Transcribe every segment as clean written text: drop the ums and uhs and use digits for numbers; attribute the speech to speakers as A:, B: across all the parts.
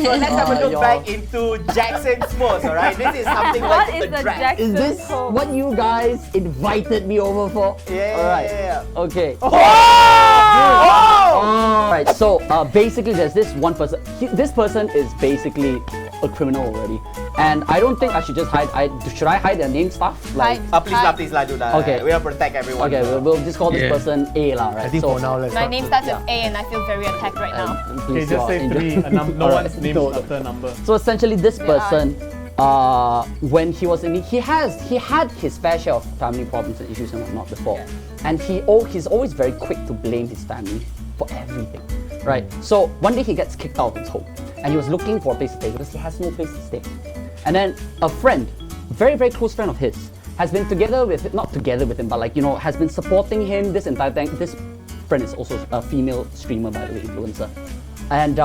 A: So let's have a look back into Jackson's post, alright? This is something
B: What
A: like
B: is
A: the
B: the
A: drag.
B: Jackson
C: Is this
B: post?
C: what you guys invited me over for?
A: Yeah,
C: Alright.
A: yeah.
C: Okay.
A: Oh!
C: Alright, so basically there's this one person. This person is basically a criminal already. And I don't think I should just hide. Should I hide their name stuff?
B: Hide.
A: Please lah, do that.
C: Okay.
A: We'll protect everyone.
C: Okay, we'll just call this person A lah, right?
D: I think for now, let's
B: My
D: not
B: name
D: put-
B: starts with A and I feel very attacked right now.
D: Okay,
C: Please,
D: just say
C: Angel.
D: 3. No
C: Alright,
D: one's name
C: no.
D: after a number.
C: So essentially, this
B: They
C: person, when he was in, he had his fair share of family problems and issues and whatnot before, and he's always very quick to blame his family for everything, right? So one day he gets kicked out of his home, and he was looking for a place to stay because he has no place to stay. And then a friend, very very close friend of his, has been not together with him, but like has been supporting him this entire thing. This friend is also a female streamer, by the way, influencer, and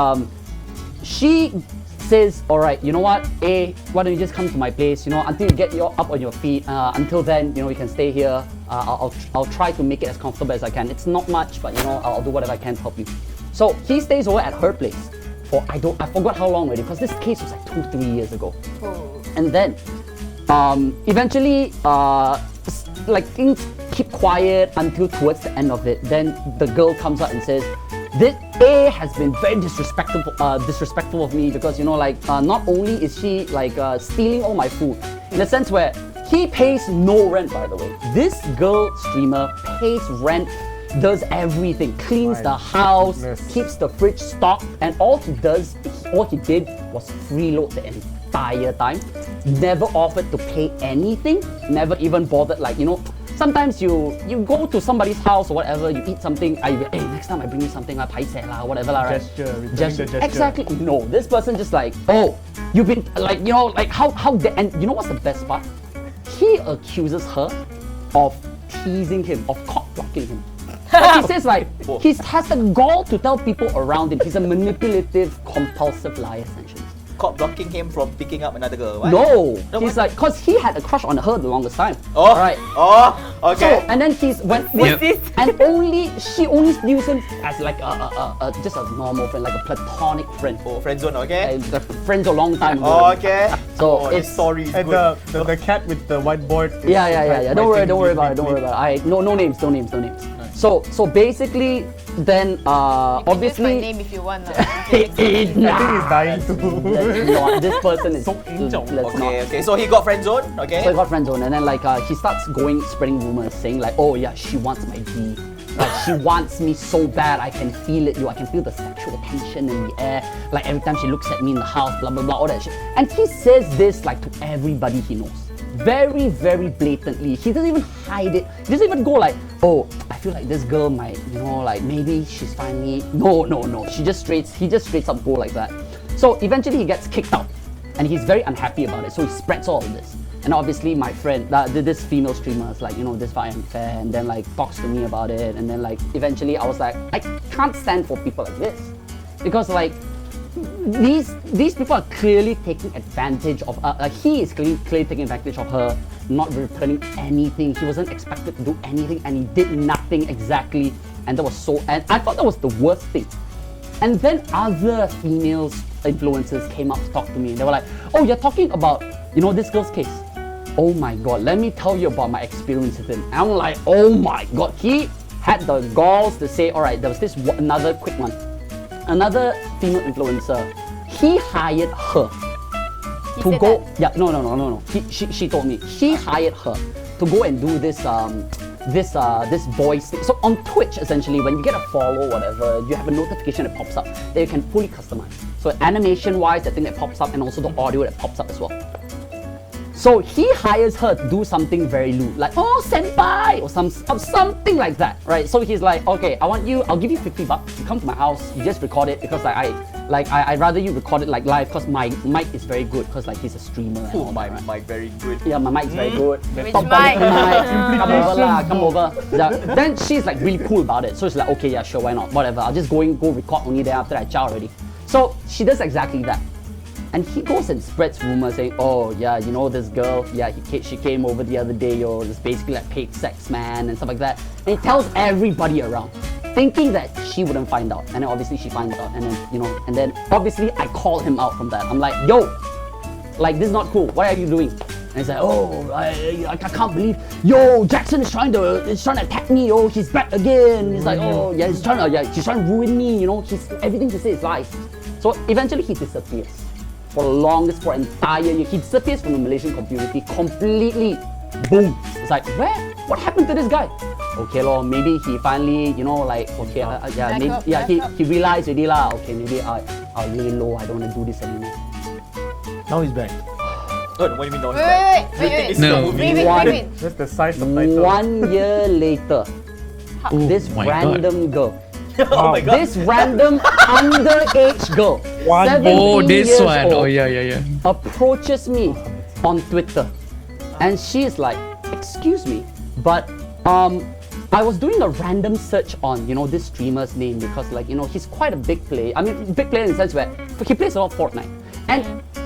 C: she says, all right, you know what, A, why don't you just come to my place, until you get up on your feet. Until then, you can stay here. I'll try to make it as comfortable as I can. It's not much, but I'll do whatever I can to help you. So he stays over at her place for I forgot how long already, because this case was like 2-3 years ago.
B: Oh.
C: And then eventually like things keep quiet until towards the end of it. Then the girl comes out and says, this A has been very disrespectful of me, because not only is she like stealing all my food, in a sense where he pays no rent, by the way. This girl streamer pays rent, does everything, cleans the house,
D: goodness.
C: keeps the fridge stocked, and all he did was freeload the entire time. Never offered to pay anything, never even bothered, sometimes you go to somebody's house or whatever, you eat something, hey, next time I bring you something, paise lah, whatever lah, right?
D: Returning the gesture.
C: Exactly. No, this person just like, oh, you've been how and you know what's the best part? He accuses her of teasing him, of cock blocking him. He says he has the gall to tell people around him he's a manipulative, compulsive liar, essentially.
A: Caught blocking him from picking up another girl. What?
C: No, he's
A: what?
C: like, cause he had a crush on her the longest time.
A: Oh,
C: right.
A: Oh, okay.
C: So, and then and she only views him as like just a normal friend, like a platonic friend.
A: Oh, friend zone, okay.
C: Friends a long time ago.
A: Oh, okay.
C: So
A: this
C: it's
A: story is
D: And
A: good.
D: the cat with the whiteboard. is
C: yeah. Don't worry about it.
D: writing
C: No names. So basically, then obviously.
B: Use my name if you want.
D: I think he's dying too.
C: Let's not. This person is
D: So angel.
C: let's not.
A: Okay. So he got friend zone, okay.
C: So he got friend zone, and then he starts spreading rumors, saying like, oh yeah, she wants my D. Like she wants me so bad, I can feel it, I can feel the sexual tension in the air. Like every time she looks at me in the house, blah blah blah, all that shit. And he says this like to everybody he knows. Very, very blatantly. He doesn't even hide it. He doesn't even go like, oh, I feel like this girl might, maybe she's finally. No. He just straight up go like that. So eventually he gets kicked out, and he's very unhappy about it. So he spreads all of this. And obviously my friend, this female streamer is like, this very unfair, and then talks to me about it. And then eventually I was like, I can't stand for people like this, because these people are clearly taking advantage of he is clearly taking advantage of her, not returning anything. He wasn't expected to do anything, and he did nothing exactly. And and I thought that was the worst thing. And then other females influencers came up to talk to me, and they were like, oh, you're talking about this girl's case. Oh my god, let me tell you about my experience with him. And I'm like, oh my god, he had the galls to say, all right, there was this another quick one. Another female influencer, he hired her to go. Yeah, no. She told me he hired her to go and do this voice thing. So on Twitch, essentially, when you get a follow, whatever, you have a notification that pops up that you can fully customize. So animation-wise, the thing that pops up, and also the audio that pops up as well. So he hires her to do something very lewd, like, oh, senpai, or something like that, right? So he's like, okay, I'll give you $50. You come to my house, you just record it, because I'd rather you record it live, because my mic is very good, because he's a streamer. And all
A: my
C: that, right?
A: mic very good.
C: Yeah, my mic is very good.
B: Which
C: Top
B: mic?
C: Come over. Yeah. Then she's really cool about it. So she's like, okay, yeah, sure, why not? Whatever. I'll just go record only there after I chow already. So she does exactly that. And he goes and spreads rumors saying, oh yeah, this girl, yeah, she came over the other day, it's basically paid sex, man, and stuff like that. And he tells everybody around. thinking that she wouldn't find out. And then obviously she finds out. And then, and then obviously I call him out from that. I'm like, yo, like this is not cool. What are you doing? And he's like, oh, I can't believe, yo, Jackson is trying to attack me. Yo, he's back again. He's like, oh yeah, he's trying to ruin me. Everything he says is lies. So eventually he disappears. For an entire year, he disappears from the Malaysian community completely. Boom. It's like, where? What happened to this guy? Okay, lor, maybe he finally, he realized already lah. Okay, maybe I really low. I don't want to do this anymore.
D: Now he's back.
A: What do you mean?
B: Wait.
E: No.
B: Rewind.
D: That's the size of the title.
C: 1 year later, this
E: my
C: random girl.
A: Oh my god.
C: This random underage girl, 17
E: this
C: years
E: one.
C: old,
E: Oh yeah.
C: approaches me on Twitter, and she's like, "Excuse me, but I was doing a random search on this streamer's name because he's quite a big player. I mean, big player in the sense where he plays a lot of Fortnite, and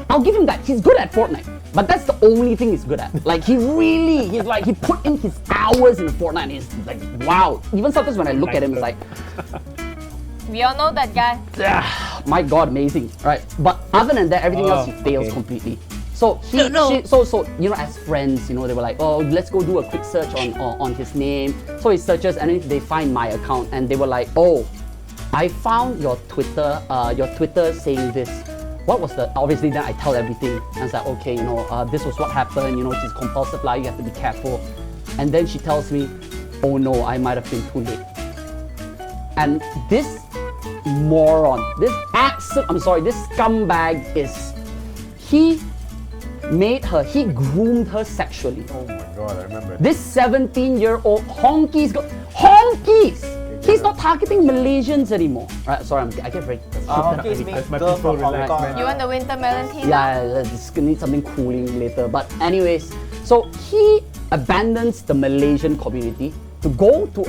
C: I'll give him that. He's good at Fortnite, but that's the only thing he's good at. Like he put in his hours in Fortnite. And he's like, wow. Even sometimes when I look at him, it's like,
B: We all know that guy.
C: my God, amazing, right? But other than that, everything else he fails completely. So as friends, they were like, oh, let's go do a quick search on his name. So he searches and then they find my account and they were like, oh, I found your Twitter saying this. What was obviously then I tell everything. And I was like, okay, this was what happened, she's compulsive lie, you have to be careful. And then she tells me, oh no, I might have been too late. And this moron, this scumbag he groomed her sexually.
D: Oh my god, I remember.
C: This 17-year-old honkies. He's not targeting Malaysians anymore. Right, sorry, I get very...
A: Honkies means
D: That's my
A: girl
D: people
A: from Hong
D: relax,
A: Kong.
D: man.
B: You want the winter melon tea?
C: Yeah, this gonna need something cooling later. But anyways, so he abandons the Malaysian community to go to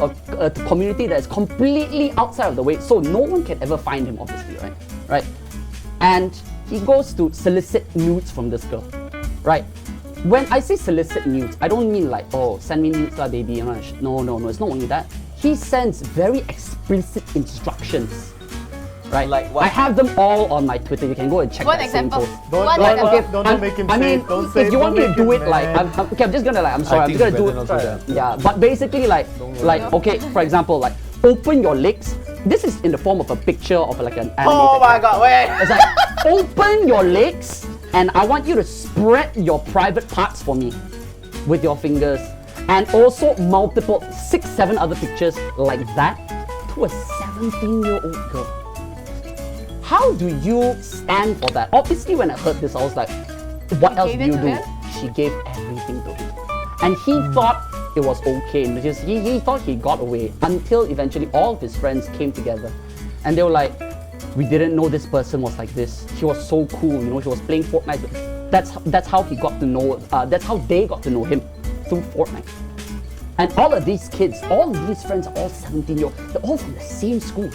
C: a community that is completely outside of the way, so no one can ever find him, obviously, right? And he goes to solicit nudes from this girl, right? When I say solicit nudes, I don't mean like, oh, send me nudes lah, baby. No, it's not only that. He sends very explicit instructions, right?
A: Like what?
C: I have them all on my Twitter. You can go and check
B: What
C: that same
B: example?
C: post.
D: Don't make him say it. Don't say
C: if
D: it,
C: you want me
D: don't
C: to do
D: make
C: it,
D: him
C: like,
D: mad.
C: I'm just gonna I'm sorry, I'm just gonna do it. Yeah, but basically, okay, for example, like, open your legs. This is in the form of a picture of like an animated.
A: Oh my god, wait.
C: It's like, open your legs, and I want you to spread your private parts for me with your fingers, and also multiple 6-7 other pictures like that to a 17-year-old girl. How do you stand for that? Obviously, when I heard this, I was like, what else do you do? She gave everything to him. And he thought it was okay, because he thought he got away, until eventually all of his friends came together. And they were like, we didn't know this person was like this. He was so cool, he was playing Fortnite. That's how he got to know, that's how they got to know him, through Fortnite. And all of these kids, all of these friends are all 17-year-olds. They're all from the same school.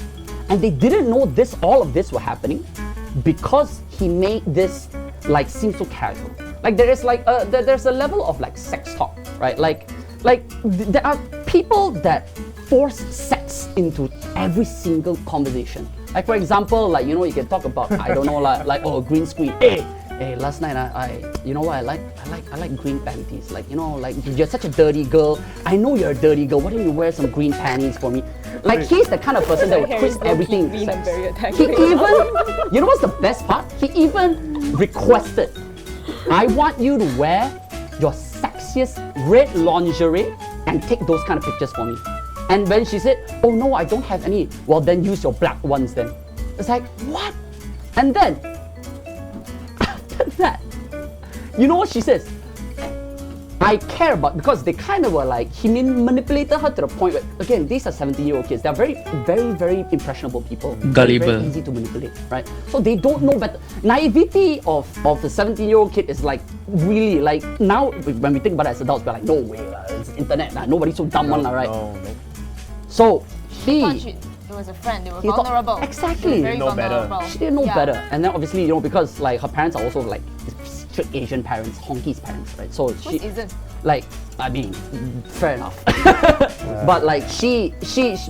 C: And they didn't know all of this were happening because he made this seem so casual. Like there's a level of sex talk, right? Like there are people that force sex into every single conversation. Like for example, you can talk about, I don't know, a green screen. Hey, last night you know what I like? I like green panties. You're such a dirty girl. I know you're a dirty girl. Why don't you wear some green panties for me? He's the kind of person that would twist everything into sex. He even, you know what's the best part? He even requested, I want you to wear your sexiest red lingerie and take those kind of pictures for me. And when she said, oh no, I don't have any, well then use your black ones then. It's like, what? And then, that, you know what she says? I care about, because they kind of were he manipulated her to the point where, again, these are 17-year-old kids. They're very, very, very impressionable people.
E: Gullible.
C: Very easy to manipulate, right? So they don't know better. Naivety of the 17-year-old kid is really now when we think about it as adults, we're like, no way, it's internet, nobody's so dumb one, right?
D: No.
C: So
B: It was a friend. They were vulnerable.
C: Exactly.
B: Very
D: know better.
B: vulnerable.
C: She didn't know better. And then obviously, because her parents are also strict Asian parents, honky's parents, right? So
B: Who isn't?
C: like, I mean, fair enough. But like she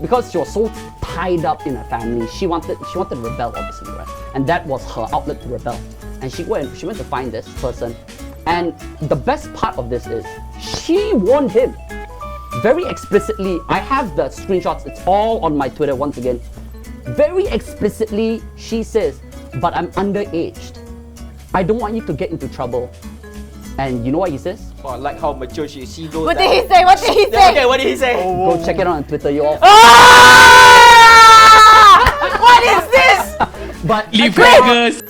C: because she was so tied up in her family, she wanted to rebel, obviously, right? And that was her outlet to rebel. And she went to find this person. And the best part of this is she warned him very explicitly. I have the screenshots, it's all on my Twitter once again. Very explicitly, she says, but I'm underaged. I don't want you to get into trouble. And you know what he says?
A: Oh, like how mature she knows
B: What
A: that.
B: did he say? What did he say?
A: Okay, what did he say?
C: Go check it out on Twitter, you all.
B: What is this?
C: But
E: Leave Vegas.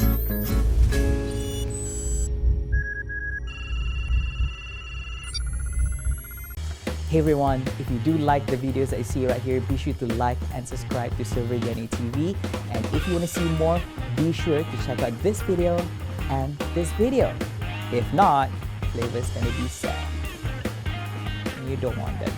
F: Hey everyone, if you do like the videos that you see right here, be sure to like and subscribe to ServerDNA TV. And if you want to see more, be sure to check out this video and this video. If not, Flava's gonna be sad. You don't want that.